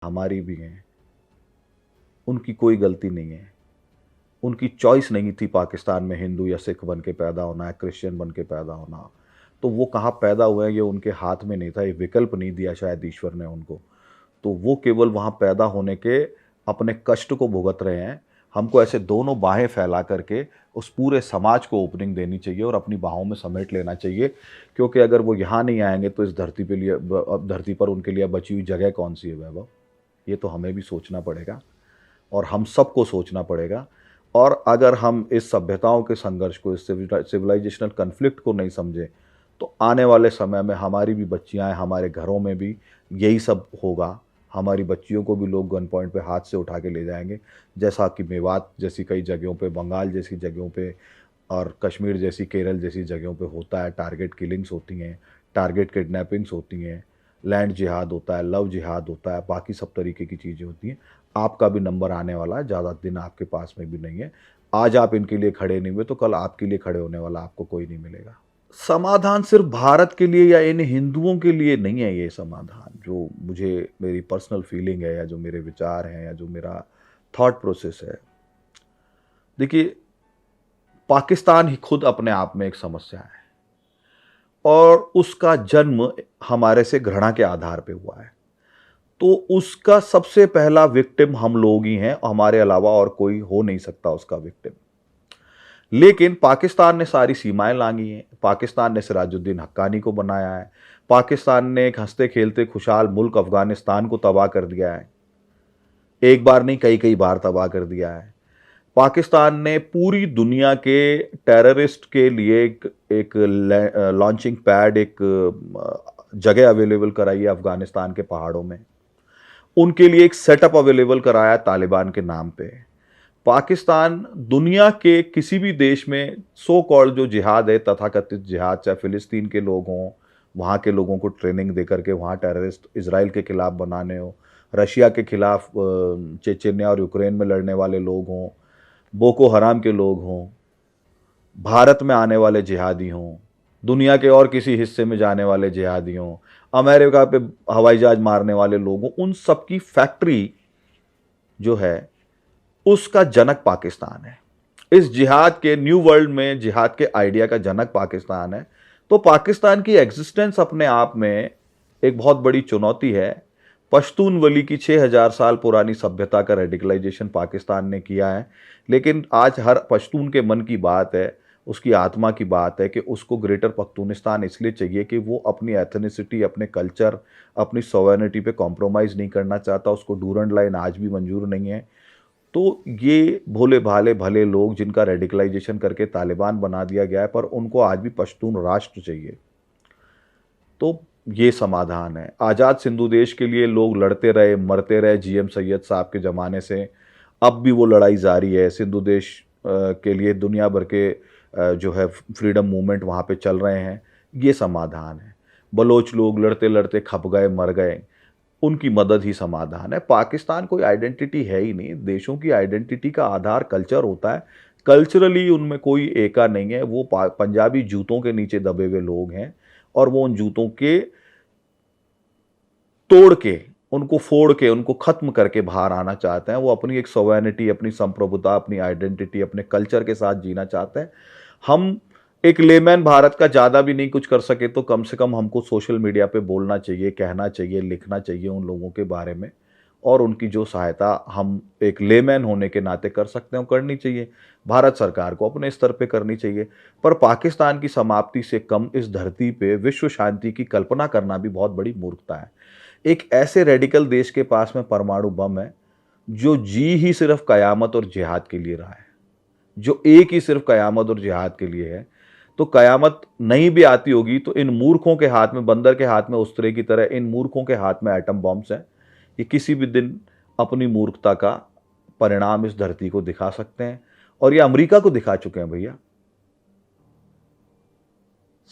हमारी भी हैं, उनकी कोई गलती नहीं है। उनकी चॉइस नहीं थी पाकिस्तान में हिंदू या सिख बन के पैदा होना है, क्रिश्चियन बन के पैदा होना। तो वो कहाँ पैदा हुए हैं ये उनके हाथ में नहीं था, ये विकल्प नहीं दिया शायद ईश्वर ने उनको। तो वो केवल वहाँ पैदा होने के अपने कष्ट को भुगत रहे हैं। हमको ऐसे दोनों बाहें फैला करके उस पूरे समाज को ओपनिंग देनी चाहिए और अपनी बाहों में समेट लेना चाहिए, क्योंकि अगर वो यहाँ नहीं आएंगे तो इस धरती पे लिए अब धरती पर उनके लिए बची हुई जगह कौन सी है वैभव? ये तो हमें भी सोचना पड़ेगा और हम सबको सोचना पड़ेगा। और अगर हम इस सभ्यताओं के संघर्ष को, इस सिविलाइजेशनल कन्फ्लिक्ट को नहीं समझे, तो आने वाले समय में हमारी भी बच्चियां हैं, हमारे घरों में भी यही सब होगा। हमारी बच्चियों को भी लोग गन पॉइंट पे हाथ से उठा के ले जाएंगे, जैसा कि मेवात जैसी कई जगहों पे, बंगाल जैसी जगहों पे और कश्मीर जैसी, केरल जैसी जगहों पे होता है। टारगेट किलिंग्स होती हैं, टारगेट किडनैपिंग्स होती हैं, लैंड जिहाद होता है, लव जिहाद होता है, बाकी सब तरीके की चीज़ें होती हैं। आपका भी नंबर आने वाला है, ज़्यादा दिन आपके पास में भी नहीं है। आज आप इनके लिए खड़े नहीं हुए तो कल आपके लिए खड़े होने वाला आपको कोई नहीं मिलेगा। समाधान सिर्फ भारत के लिए या इन हिंदुओं के लिए नहीं है। ये समाधान जो मुझे, मेरी पर्सनल फीलिंग है या जो मेरे विचार हैं या जो मेरा थॉट प्रोसेस है, देखिए, पाकिस्तान ही खुद अपने आप में एक समस्या है और उसका जन्म हमारे से घृणा के आधार पे हुआ है। तो उसका सबसे पहला विक्टिम हम लोग ही हैं, हमारे अलावा और कोई हो नहीं सकता उसका विक्टिम। लेकिन पाकिस्तान ने सारी सीमाएं लांघी हैं, पाकिस्तान ने सिराजुद्दीन हक्कानी को बनाया है, पाकिस्तान ने एक हंसते खेलते खुशहाल मुल्क अफगानिस्तान को तबाह कर दिया है, एक बार नहीं कई कई बार तबाह कर दिया है। पाकिस्तान ने पूरी दुनिया के टेररिस्ट के लिए एक लॉन्चिंग पैड, एक जगह अवेलेबल कराई है अफगानिस्तान के पहाड़ों में। उनके लिए एक सेटअप अवेलेबल कराया तालिबान के नाम पे। पाकिस्तान दुनिया के किसी भी देश में सो कॉल्ड जो जिहाद है, तथाकथित जिहाद, चाहे फिलिस्तीन के लोग हों, वहाँ के लोगों को ट्रेनिंग दे करके वहाँ टेररिस्ट इसराइल के खिलाफ बनाने हो, रशिया के खिलाफ चेचन्या और यूक्रेन में लड़ने वाले लोग हों, बोको हराम के लोग हों, भारत में आने वाले जिहादी हों, दुनिया के और किसी हिस्से में जाने वाले जिहादी हों, अमेरिका पे हवाई जहाज मारने वाले लोग हों, उन सबकी फैक्ट्री जो है उसका जनक पाकिस्तान है। इस जिहाद के, न्यू वर्ल्ड में जिहाद के आइडिया का जनक पाकिस्तान है। तो पाकिस्तान की एग्जिस्टेंस अपने आप में एक बहुत बड़ी चुनौती है। पश्तून वली की 6000 साल पुरानी सभ्यता का रेडिकलाइजेशन पाकिस्तान ने किया है, लेकिन आज हर पश्तून के मन की बात है, उसकी आत्मा की बात है कि उसको ग्रेटर पख्तूनिस्तान इसलिए चाहिए कि वो अपनी एथनिसिटी, अपने कल्चर, अपनी सॉवरेनिटी पे कॉम्प्रोमाइज़ नहीं करना चाहता। उसको डूरंड लाइन आज भी मंजूर नहीं है। तो ये भोले भाले भले लोग जिनका रेडिकलाइजेशन करके तालिबान बना दिया गया है, पर उनको आज भी पश्तून राष्ट्र चाहिए। तो ये समाधान है। आज़ाद सिंधु देश के लिए लोग लड़ते रहे, मरते रहे जीएम सैयद साहब के ज़माने से, अब भी वो लड़ाई जारी है। सिंधु देश के लिए दुनिया भर के जो है फ्रीडम मूवमेंट वहाँ पे चल रहे हैं। ये समाधान है। बलोच लोग लड़ते लड़ते खप गए, मर गए, उनकी मदद ही समाधान है। पाकिस्तान कोई आइडेंटिटी है ही नहीं। देशों की आइडेंटिटी का आधार कल्चर होता है। कल्चरली उनमें कोई एका नहीं है। वो पंजाबी जूतों के नीचे दबे हुए लोग हैं और वो उन जूतों के तोड़ के, उनको फोड़ के, उनको खत्म करके बाहर आना चाहते हैं। वो अपनी एक सॉवरेनिटी, अपनी संप्रभुता, अपनी आइडेंटिटी, अपने कल्चर के साथ जीना चाहते हैं। हम एक लेमैन भारत का ज़्यादा भी नहीं कुछ कर सके तो कम से कम हमको सोशल मीडिया पे बोलना चाहिए, कहना चाहिए, लिखना चाहिए उन लोगों के बारे में, और उनकी जो सहायता हम एक लेमैन होने के नाते कर सकते हैं वो करनी चाहिए। भारत सरकार को अपने स्तर पे करनी चाहिए। पर पाकिस्तान की समाप्ति से कम इस धरती पे विश्व शांति की कल्पना करना भी बहुत बड़ी मूर्खता है। एक ऐसे रेडिकल देश के पास में परमाणु बम है जो जी ही सिर्फ कयामत और जिहाद के लिए रहा है, जो एक ही सिर्फ कयामत और जिहाद के लिए है। तो कयामत नहीं भी आती होगी तो इन मूर्खों के हाथ में, बंदर के हाथ में उस्तरे की तरह इन मूर्खों के हाथ में एटम बॉम्ब्स हैं। ये किसी भी दिन अपनी मूर्खता का परिणाम इस धरती को दिखा सकते हैं, और ये अमेरिका को दिखा चुके हैं भैया।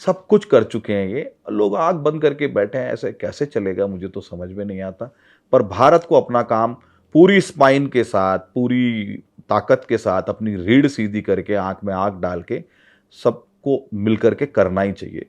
सब कुछ कर चुके हैं ये लोग, आंख बंद करके बैठे हैं। ऐसे कैसे चलेगा मुझे तो समझ में नहीं आता। पर भारत को अपना काम पूरी स्पाइन के साथ, पूरी ताकत के साथ, अपनी रीढ़ सीधी करके, आंख में आंख डाल के सबको मिलकर के करना ही चाहिए।